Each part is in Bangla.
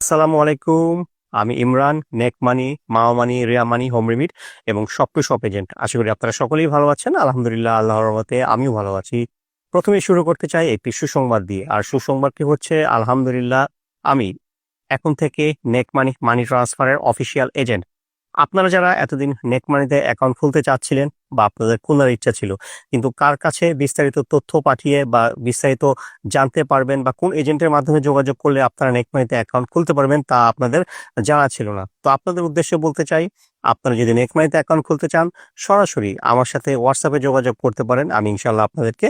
আসসালামু আলাইকুম। আমি ইমরান, নেক মানি, মাও মানি, রিয়া মানি, হোম রিমিট এবং শপ টু শপ এজেন্ট। আশা করি আপনারা সকলেই ভালো আছেন। আলহামদুলিল্লাহ, আল্লাহর রহমতে আমিও ভালো আছি। প্রথমে শুরু করতে চাই একটি সুসংবাদ দিয়ে। আর সুসংবাদটি হচ্ছে আলহামদুলিল্লাহ, আমি এখন থেকে নেক মানি মানি ট্রান্সফারের অফিসিয়াল এজেন্ট। আপনারা যারা এতদিন নেক মানিতে অ্যাকাউন্ট খুলতে চাচ্ছিলেন বা আপনাদের খোলার ইচ্ছা ছিল, কিন্তু কার কাছে বিস্তারিত তথ্য পাঠিয়ে বা বিস্তারিত জানতে পারবেন বা কোন এজেন্টের মাধ্যমে যোগাযোগ করলে আপনারা নেক মানিতে অ্যাকাউন্ট খুলতে পারবেন তা আপনাদের জানা ছিল না। তো আপনাদের উদ্দেশ্যে বলতে চাই, আপনারা যদি নেক মানিতে অ্যাকাউন্ট খুলতে চান, সরাসরি আমার সাথে হোয়াটসঅ্যাপে যোগাযোগ করতে পারেন। আমি ইনশাল্লাহ আপনাদেরকে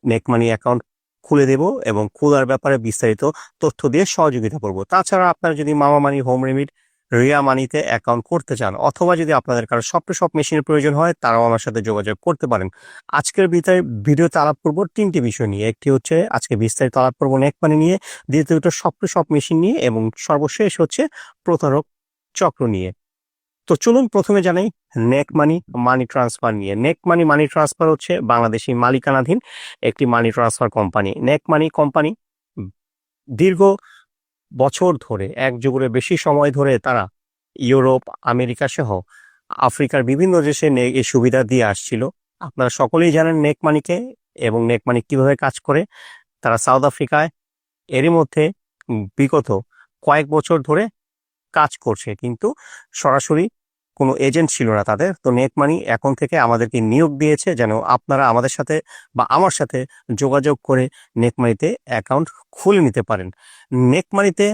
নেক মানি অ্যাকাউন্ট খুলে দেব এবং খোলার ব্যাপারে বিস্তারিত তথ্য দিয়ে সহযোগিতা করব। তাছাড়া আপনারা যদি মামা মানি, হোম রেমিট, রিয়া মানিতে অ্যাকাউন্ট করতে চান, অথবা যদি আপনাদের কারো শপ টু শপ মেশিনের প্রয়োজন হয়, তারাও আমার সাথে যোগাযোগ করতে পারেন। আজকের ভিডিওতে আলাপ করব তিনটি বিষয় নিয়ে। একটি হচ্ছে আজকে বিস্তারিত আলাপ করবো নেক মানি নিয়ে, দ্বিতীয়ত শপ টু শপ মেশিন নিয়ে এবং সর্বশেষ হচ্ছে প্রতারক চক্র নিয়ে। তো চলুন প্রথমে জানাই নেক মানি মানি ট্রান্সফার নিয়ে। নেক মানি মানি ট্রান্সফার হচ্ছে বাংলাদেশি মালিকানাধীন একটি মানি ট্রান্সফার কোম্পানি। নেক মানি কোম্পানি দীর্ঘ বছর ধরে, এক যুগের বেশি সময় ধরে তারা ইউরোপ, আমেরিকা সহ আফ্রিকার বিভিন্ন দেশে এই সুবিধা দিয়ে আসছিল। আপনারা সকলেই জানেন নেক মানিকে এবং নেক মানি কিভাবে কাজ করে। তারা সাউথ আফ্রিকায় এরই মধ্যে বিগত কয়েক বছর ধরে কাজ করছে, কিন্তু সরাসরি কোনো এজেন্ট ছিল না তাদের। তো নেক মানি এখন থেকে আমাদেরকে নিয়োগ দিয়েছে যেন আপনারা আমাদের সাথে বা আমার সাথে যোগাযোগ করে নেক মানিতে অ্যাকাউন্ট খুলে নিতে পারেন। নেক মানিতে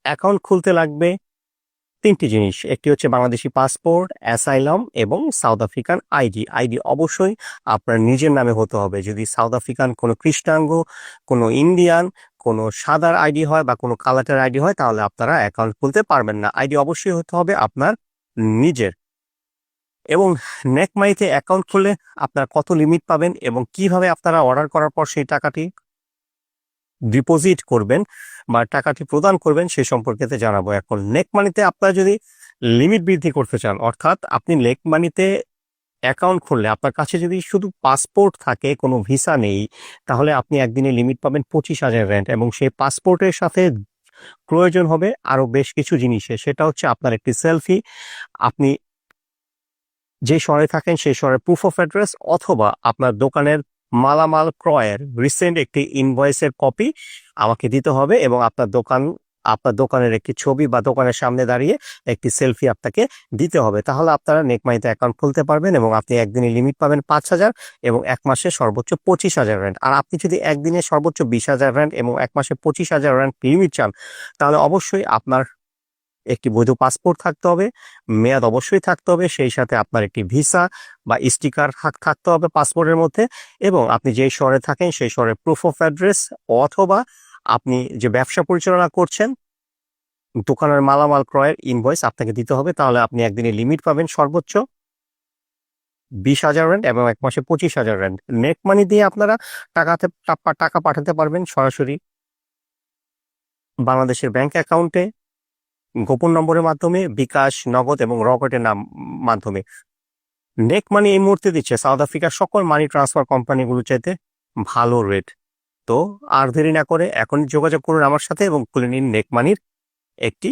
অ্যাকাউন্ট খুলতে লাগবে তিনটি জিনিস। একটি হচ্ছে বাংলাদেশি পাসপোর্ট, অ্যাসাইলাম এবং সাউথ আফ্রিকান আইডি। আইডি অবশ্যই আপনার নিজের নামে হতে হবে। যদি সাউথ আফ্রিকান কোনো কৃষ্ণাঙ্গ, কোনো ইন্ডিয়ান, কোনো সাদার আইডি হয় বা কোনো কালারের আইডি হয়, তাহলে আপনারা অ্যাকাউন্ট খুলতে পারবেন না। আইডি অবশ্যই হতে হবে আপনার নিজের। এবং নেকমাইতে অ্যাকাউন্ট খুললে আপনারা কত লিমিট পাবেন এবং কিভাবে আপনারা অর্ডার করার পর সেই টাকাটি ডিপোজিট করবেন বা টাকাটি প্রদান করবেন সে সম্পর্কে জানাবো। এখন নেক মানিতে আপনারা যদি লিমিট বৃদ্ধি করতে চান, অর্থাৎ আপনি নেক মানিতে অ্যাকাউন্ট খুললে আপনার কাছে যদি শুধু পাসপোর্ট থাকে, কোনো ভিসা নেই, তাহলে আপনি একদিনে লিমিট পাবেন 25,000 র্যান্ড। এবং সেই পাসপোর্টের সাথে প্রয়োজন হবে আরো বেশ কিছু জিনিসের। সেটা হচ্ছে আপনার একটি সেলফি, আপনি যে শহরে থাকেন সেই শহরের প্রুফ অফ অ্যাড্রেস, অথবা আপনার দোকানের মালামাল ক্রয়ের রিসেন্ট একটি ইনভয়েসের কপি আমাকে দিতে হবে এবং আপনার দোকানের একটি ছবি বা দোকানের সামনে দাঁড়িয়ে একটি সেলফি আপনাকে দিতে হবে। তাহলে আপনারা নেকমাইতে অ্যাকাউন্ট খুলতে পারবেন এবং আপনি একদিনে লিমিট পাবেন 5,000 এবং এক মাসে সর্বোচ্চ 25,000 র্যান্ড। আর আপনি যদি একদিনে সর্বোচ্চ 20,000 র্যান্ড এবং এক মাসে 25,000 র্যান্ড লিমিট চান, তাহলে অবশ্যই আপনার একটি বৈধ পাসপোর্ট থাকতে হবে, মেয়াদ অবশ্যই থাকতে হবে, সেই সাথে আপনার একটি ভিসা বা স্টিকার থাকতে হবে পাসপোর্টের মধ্যে, এবং আপনি যেই শহরে থাকেন সেই শহরের প্রুফ অফ অ্যাড্রেস, অথবা আপনি যে ব্যবসা পরিচালনা করছেন দোকানের মালামাল ক্রয়ের ইনভয়েস আপনাকে দিতে হবে। তাহলে আপনি একদিনে লিমিট পাবেন সর্বোচ্চ 20,000 র্যান্ড এবং এক মাসে 25,000 র্যান্ড। নেট মানি দিয়ে আপনারা টাকা পাঠাতে পারবেন সরাসরি বাংলাদেশের ব্যাংক অ্যাকাউন্টে, গোপন নম্বরের মাধ্যমে, বিকাশ, নগদ এবং রকেটের মাধ্যমে। নেক মানি এই মুহূর্তে দিচ্ছে সাউথ আফ্রিকার সকল মানি ট্রান্সফার কোম্পানিগুলো চাইতে ভালো রেট। তো আর দেরি না করে এখনই যোগাযোগ করুন আমার সাথে এবং খুলে নিন নেক মানির একটি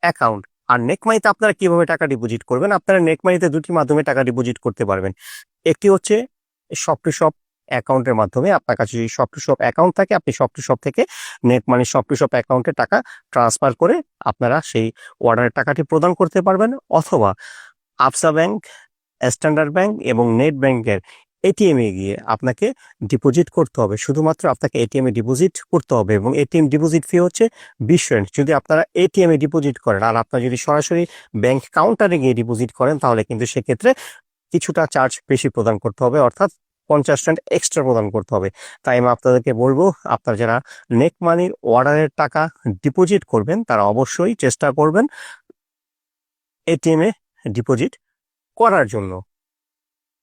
অ্যাকাউন্ট। আর নেক মানিতে আপনারা কিভাবে টাকা ডিপোজিট করবেন? আপনারা নেক মানিতে দুটি মাধ্যমে টাকা ডিপোজিট করতে পারবেন। একটি হচ্ছে শপ টু শপ অ্যাকাউন্টের মাধ্যমে। আপনার কাছে যদি শপ টু শপ অ্যাকাউন্ট থাকে, আপনি শপ টু শপ থেকে নেট মানি শপ টু শপ অ্যাকাউন্টে টাকা ট্রান্সফার করে আপনারা সেই অর্ডারের টাকাটি প্রদান করতে পারবেন। অথবা আবসা ব্যাংক, স্ট্যান্ডার্ড ব্যাংক এবং নেট ব্যাংকের এটিএমে গিয়ে আপনাকে ডিপোজিট করতে হবে। শুধুমাত্র আপনাকে এটিএমে ডিপোজিট করতে হবে এবং এটিএম ডিপোজিট ফি হচ্ছে 20 সেন্ট। যদি আপনারা এটিএমে ডিপোজিট করেন, আর আপনারা যদি সরাসরি ব্যাংক কাউন্টারে গিয়ে ডিপোজিট করেন, তাহলে কিন্তু সেক্ষেত্রে কিছুটা চার্জ বেশি প্রদান করতে হবে, অর্থাৎ 50 সেন্ট এক্সট্রা প্রদান করতে হবে। তাই আমি আপনাদেরকে বলবো, আপনারা যারা নেক মানির অর্ডারের টাকা ডিপোজিট করবেন তারা অবশ্যই চেষ্টা করবেন এটিএমে ডিপোজিট করার জন্য।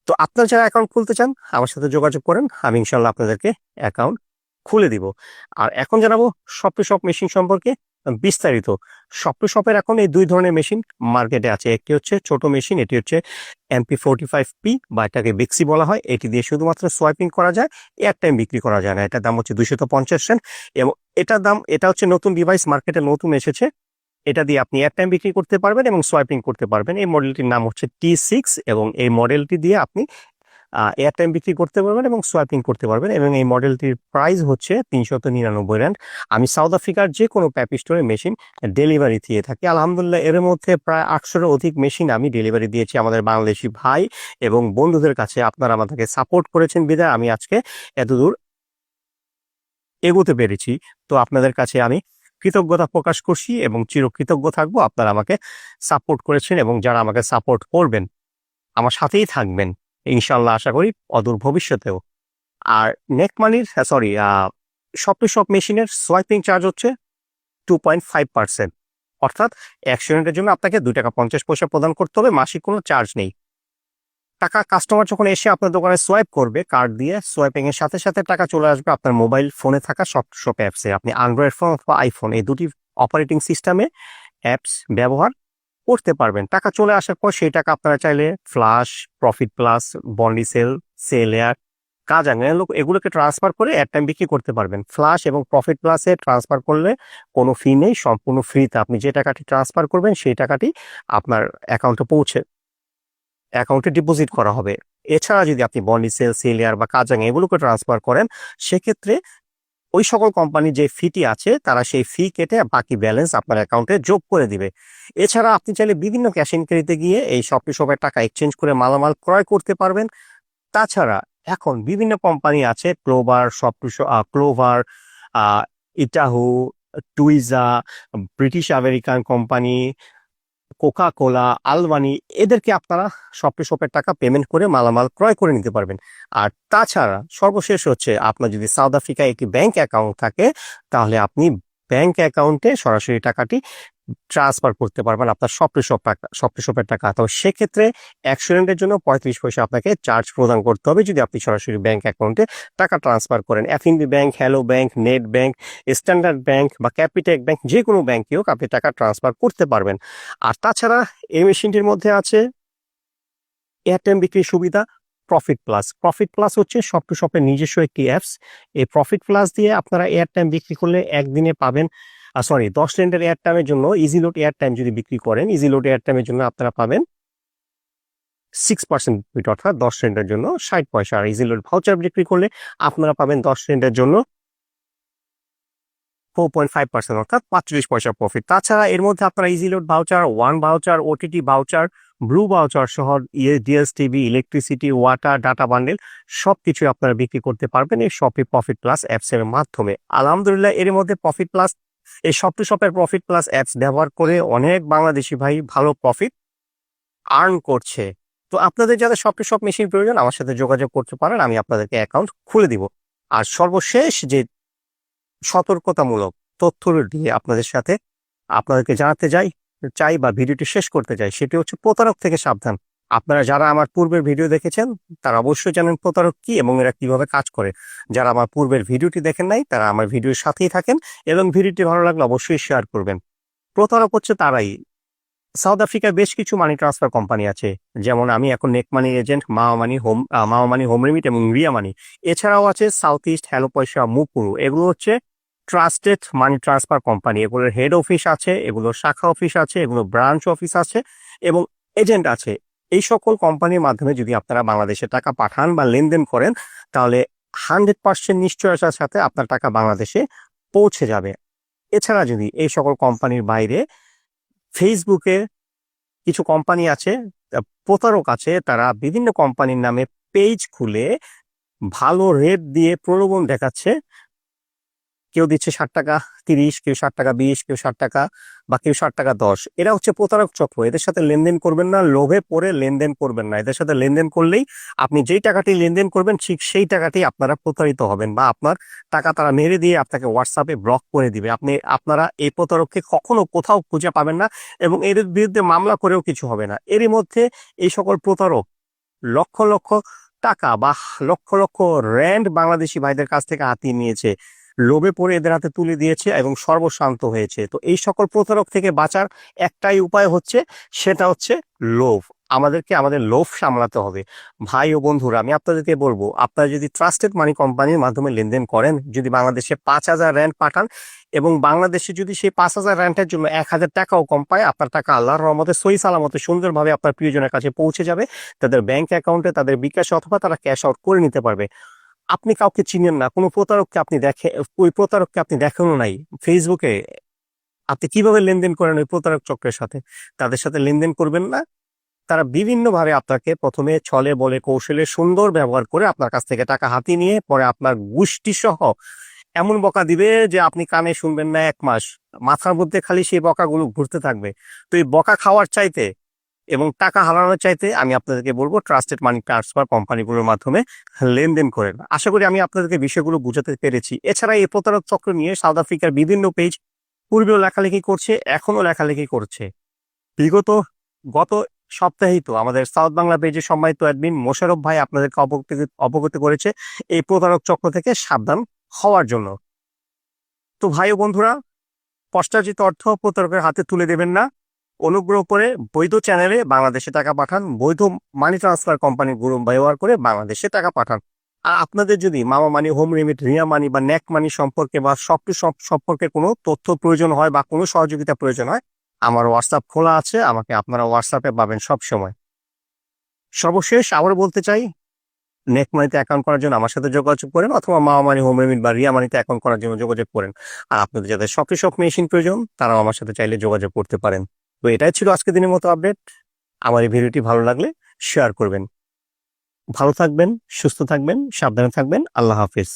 তো আপনারা যারা অ্যাকাউন্ট খুলতে চান আমার সাথে যোগাযোগ করেন, আমি ইনশাল্লাহ আপনাদেরকে অ্যাকাউন্ট খুলে দিব। আর এখন জানাবো শপ টু শপ মেশিন সম্পর্কে। বিস্তারিত স্বপ্ন শপের এখন এই দুই ধরনের মেশিন মার্কেটে আছে। একটি হচ্ছে ছোট মেশিন, এটি হচ্ছে MP45P বা এটাকে বিক্সি বলা হয়। এটি দিয়ে শুধুমাত্র সোয়াইপিং করা যায়, এয়ার টাইম বিক্রি করা যায় না। এটার দাম হচ্ছে 250 সেন্ট এবং এটা হচ্ছে নতুন ডিভাইস, মার্কেটে নতুন এসেছে। এটা দিয়ে আপনি এয়ার টাইম বিক্রি করতে পারবেন এবং সোয়াইপিং করতে পারবেন। এই মডেলটির নাম হচ্ছে T6 এবং এই মডেলটি দিয়ে আপনি এয়ার টাইম বিক্রি করতে পারবেন এবং সোয়াইপিং করতে পারবেন এবং এই মডেলটির প্রাইস হচ্ছে 399 রান্ড। আমি সাউথ আফ্রিকার যে কোনো প্যাপ স্টোরে মেশিন ডেলিভারি দিয়ে থাকি। আলহামদুলিল্লাহ এর মধ্যে প্রায় 800-এর অধিক মেশিন আমি ডেলিভারি দিয়েছি আমাদের বাংলাদেশি ভাই এবং বন্ধুদের কাছে। আপনারা আমাদেরকে সাপোর্ট করেছেন বিধায় আমি আজকে এতদূর এগোতে পেরেছি। তো আপনাদের কাছে আমি কৃতজ্ঞতা প্রকাশ করছি এবং চিরকৃতজ্ঞ থাকবো। আপনারা আমাকে সাপোর্ট করেছেন এবং যারা আমাকে সাপোর্ট করবেন, আমার সাথেই থাকবেন ইনশাল্লাহ, আশা করি অদূর ভবিষ্যতেও। আর নেকমানির সব মেশিনের সোয়াইপিং চার্জ হচ্ছে 2.5%, অর্থাৎ 100 ইউনিটের জন্য আপনাকে 2 টাকা 50 পয়সা প্রদান করতে হবে, মাসিক কোনো চার্জ নেই। টাকা কাস্টমার যখন এসে আপনার দোকানে সোয়াইপ করবে কার্ড দিয়ে, সোয়াইপিং এর সাথে সাথে টাকা চলে আসবে আপনার মোবাইল ফোনে থাকা শপ অ্যাপসে। আপনি অ্যান্ড্রয়েড ফোন অথবা আইফোন এই দুটি অপারেটিং সিস্টেমে অ্যাপস ব্যবহার করতে পারবেন। টাকা চলে আসার পর সেই টাকা আপনারা চাইলে flush, profit plus, বন্ডি sell air, কাজ এগুলোকে ট্রান্সফার করে এয়ার টাইম বিক্রি করতে পারবেন। ফ্লাশ এবং প্রফিট প্লাসে ট্রান্সফার করলে কোনো ফি নেই, সম্পূর্ণ ফ্রিতে আপনি যে টাকাটি ট্রান্সফার করবেন সেই টাকাটি আপনার অ্যাকাউন্টে ডিপোজিট করা হবে। এছাড়া যদি আপনি বন্ডি সেল এয়ার বা কাজাং এগুলোকে ট্রান্সফার করেন, সেক্ষেত্রে ওই সকল কোম্পানি যে ফিটি আছে তারা সেই ফি কেটে বাকি ব্যালেন্স আপনার অ্যাকাউন্টে যোগ করে দিবে। এছাড়া আপনি চাইলে বিভিন্ন ক্যাশ এন্ড ক্যারিতে গিয়ে এই শপের টাকা এক্সচেঞ্জ করে মালামাল ক্রয় করতে পারবেন। তাছাড়া এখন বিভিন্ন কোম্পানি আছে, ক্লোভার, ইটাহু, টুইজা, British American company, Coca Cola, Albany, এদেরকে আপনারা শপের টাকা পেমেন্ট করে মালামাল ক্রয় করে নিতে পারবেন। আর তাছাড়া সর্বশেষ হচ্ছে, আপনার যদি সাউথ আফ্রিকায় একটি ব্যাংক অ্যাকাউন্ট থাকে তাহলে আপনি ব্যাংক অ্যাকাউন্টে সরাসরি টাকাটি ট্রান্সফার করতে পারবেন আপনার শপের টাকা। তবে সেক্ষেত্রে 100 ইউনিটের জন্য 35 পয়সা আপনাকে চার্জ প্রদান করতে হবে যদি আপনি সরাসরি ব্যাংক অ্যাকাউন্টে টাকা ট্রান্সফার করেন। FNB bank, hello bank, net bank, standard bank বা ক্যাপিটেক ব্যাংক, যে কোনো ব্যাংকে হোক আপনি টাকা ট্রান্সফার করতে পারবেন। আর তাছাড়া এই মেশিনটির মধ্যে আছে এয়ারটাইম বিক্রির সুবিধা প্রফিট প্লাস হচ্ছে শপের নিজস্ব একটি অ্যাপস। এই প্রফিট প্লাস দিয়ে আপনারা এয়ারটাইম বিক্রি করলে একদিনে পাবেন 10 রেন্ডের এয়ারটাইমের জন্য ইজি লোড এয়ারটাইম যদি বিক্রি করেন, ইজি লোড এয়ারটাইমের জন্য আপনারা পাবেন 6% অর্থাৎ 10 রেন্ডের জন্য 60 পয়সা। আর ইজি লোড ভাউচার বিক্রি করলে আপনারা পাবেন 10 রেন্ডের জন্য 4.5% অর্থাৎ 45 পয়সা প্রফিট। তাছাড়া এর মধ্যে আপনারা easy load voucher, one voucher, OTT voucher, blue voucher সহ ডিএসটিভি, ইলেকট্রিসিটি, ওয়াটার, ডাটা বান্ডেল সবকিছু আপনারা বিক্রি করতে পারবেন এই শপে প্রফিট প্লাস অ্যাপস এর মাধ্যমে। আলহামদুলিল্লাহ এর মধ্যে এই শপের প্রফিট প্লাস অ্যাপস ব্যবহার করে অনেক বাংলাদেশি ভাই ভালো প্রফিট আর্ন করছে। তো আপনাদের যাদের সব মেশিন প্রয়োজন আমার সাথে যোগাযোগ করতে পারেন, আমি আপনাদেরকে অ্যাকাউন্ট খুলে দিব। আর সর্বশেষ যে সতর্কতামূলক তথ্য দিয়ে আপনাদেরকে জানাতে চাই বা ভিডিওটি শেষ করতে চাই, সেটি হচ্ছে প্রতারক থেকে সাবধান। আপনারা যারা আমার পূর্বের ভিডিও দেখেছেন তারা অবশ্যই জানেন প্রতারক কি এবং এরা কিভাবে কাজ করে। যারা আমার পূর্বের ভিডিওটি দেখেন নাই তারা আমার ভিডিওর সাথেই থাকেন এবং ভিডিওটি ভালো লাগলে অবশ্যই শেয়ার করবেন। প্রতারক হচ্ছে তারাই। সাউথ আফ্রিকায় বেশ কিছু মানি ট্রান্সফার কোম্পানি আছে, যেমন আমি এখন নেক মানি এজেন্ট, মাও মানি, হোম রিমিট এবং রিয়া মানি। এছাড়াও আছে সাউথ ইস্ট, হ্যালো পয়সা, মুপুরু। এগুলো হচ্ছে ট্রাস্টেড মানি ট্রান্সফার কোম্পানি। এগুলোর হেড অফিস আছে, এগুলোর শাখা অফিস আছে, এগুলো ব্রাঞ্চ অফিস আছে এবং এজেন্ট আছে। এই সকল কোম্পানির মাধ্যমে যদি আপনারা বাংলাদেশে টাকা পাঠান বা লেনদেন করেন তাহলে 100% নিশ্চয়তার সাথে আপনার টাকা বাংলাদেশে পৌঁছে যাবে। এছাড়া যদি এই সকল কোম্পানির বাইরে ফেসবুকে কিছু কোম্পানি আছে, প্রতারক আছে, তারা বিভিন্ন কোম্পানির নামে পেজ খুলে ভালো রেট দিয়ে প্রলোভন দেখাচ্ছে। কেউ দিচ্ছে 60 টাকা 30, কেউ 60 টাকা 20, কেউ 60 টাকা বা কেউ 60 টাকা 10। এরা হচ্ছে প্রতারক চক্র। এদের সাথে লেনদেন করবেন না, লোভে পড়ে লেনদেন করবেন না। এদের সাথে লেনদেন করলেই আপনি যেই টাকাটি লেনদেন করবেন ঠিক সেই টাকাটি আপনারা প্রতারিত হবেন বা আপনার টাকা তারা মেরে দিয়ে আপনাকে হোয়াটসঅ্যাপে ব্লক করে দিবে। আপনারা এই প্রতারককে কখনো কোথাও খুঁজে পাবেন না এবং এদের বিরুদ্ধে মামলা করেও কিছু হবে না। এরই মধ্যে এই সকল প্রতারক লক্ষ লক্ষ টাকা বা লক্ষ লক্ষ র্যান্ড বাংলাদেশি ভাইদের কাছ থেকে হাতিয়ে নিয়েছে। লোভে পড়ে এদের হাতে তুলে দিয়েছে এবং সর্বশান্ত হয়েছে। তো এই সকল প্রতারক থেকে বাঁচার একটাই উপায় হচ্ছে, সেটা হচ্ছে লোভ। আমাদেরকে আমাদের লোভ সামলাতে হবে। ভাই ও বন্ধুরা, আমি আপনাদেরকে বলবো, আপনারা যদি ট্রাস্টেড মানি কোম্পানির মাধ্যমে লেনদেন করেন, যদি বাংলাদেশে 5,000 র্যান্ড পাঠান এবং বাংলাদেশে যদি সেই 5,000 র্যান্ডের জন্য 1,000 টাকাও কম পায়, আপনার টাকা আল্লাহর রহমতে সহি সালামতে সুন্দরভাবে আপনার প্রিয়জনের কাছে পৌঁছে যাবে, তাদের ব্যাংক অ্যাকাউন্টে, তাদের বিকাশে, অথবা তারা ক্যাশ আউট করে নিতে পারবে। আপনি কাউকে চিনেন না, কোনো প্রতারককে আপনি ওই প্রতারককে আপনি দেখেনও নাই ফেসবুকে, আপনি কিভাবে লেনদেন করেন ওই প্রতারক চক্রের সাথে? তাদের সাথে লেনদেন করবেন না। তারা বিভিন্নভাবে আপনাকে প্রথমে ছলে বলে কৌশলে সুন্দর ব্যবহার করে আপনার কাছ থেকে টাকা হাতিয়ে নিয়ে পরে আপনার গোষ্ঠী সহ এমন বকা দিবে যে আপনি কানে শুনবেন না 1 মাস, মাথার মধ্যে খালি সেই বকাগুলো ঘুরতে থাকবে। তো এই বকা খাওয়ার চাইতে এবং টাকা হারানোর চাইতে আমি আপনাদেরকে বলবো ট্রাস্টেড মানি ট্রান্সফার কোম্পানিগুলোর মাধ্যমে লেনদেন করেন। আশা করি আমি আপনাদেরকে বিষয়গুলো বুঝাতে পেরেছি। এছাড়া এই প্রতারক চক্র নিয়ে সাউথ আফ্রিকার বিভিন্ন পেজ পূর্বেও লেখালেখি করছে, এখনো লেখালেখি করছে। বিগত গত সপ্তাহেই তো আমাদের সাউথ বাংলা পেজে সম্মানিত অ্যাডমিন মোশাররফ ভাই আপনাদেরকে অবগত করেছে এই প্রতারক চক্র থেকে সাবধান হওয়ার জন্য। তো ভাই ও বন্ধুরা, কষ্টার্জিত অর্থ প্রতারকের হাতে তুলে দেবেন না। অনুগ্রহ করে বৈধ চ্যানেলে বাংলাদেশে টাকা পাঠান, বৈধ মানি ট্রান্সফার কোম্পানির গ্রুপ ব্যবহার করে বাংলাদেশে টাকা পাঠান। আর আপনাদের যদি মামা মানি, হোম রেমিট, রিয়া মানি বা নেক মানি সম্পর্কে বা সম্পর্কে কোনো তথ্য প্রয়োজন হয় বা কোনো সহযোগিতা প্রয়োজন হয়, আমার হোয়াটসঅ্যাপ খোলা আছে, আমাকে আপনারা হোয়াটসঅ্যাপে পাবেন সব সময়। সর্বশেষ আবার বলতে চাই, নেক মানিতে অ্যাকাউন্ট করার জন্য আমার সাথে যোগাযোগ করেন, অথবা মামা মানি, হোম রেমিট বা রিয়া মানিতে অ্যাকাউন্ট করার জন্য যোগাযোগ করেন। আর আপনাদের যাদের শখ মেশিন প্রয়োজন, তারাও আমার সাথে চাইলে যোগাযোগ করতে পারেন। তো এটাই ছিল আজকের দিনের মতো আপডেট। আমার এই ভিডিওটি ভালো লাগলে শেয়ার করবেন। ভালো থাকবেন, সুস্থ থাকবেন, সাবধানে থাকবেন। আল্লাহ হাফিজ।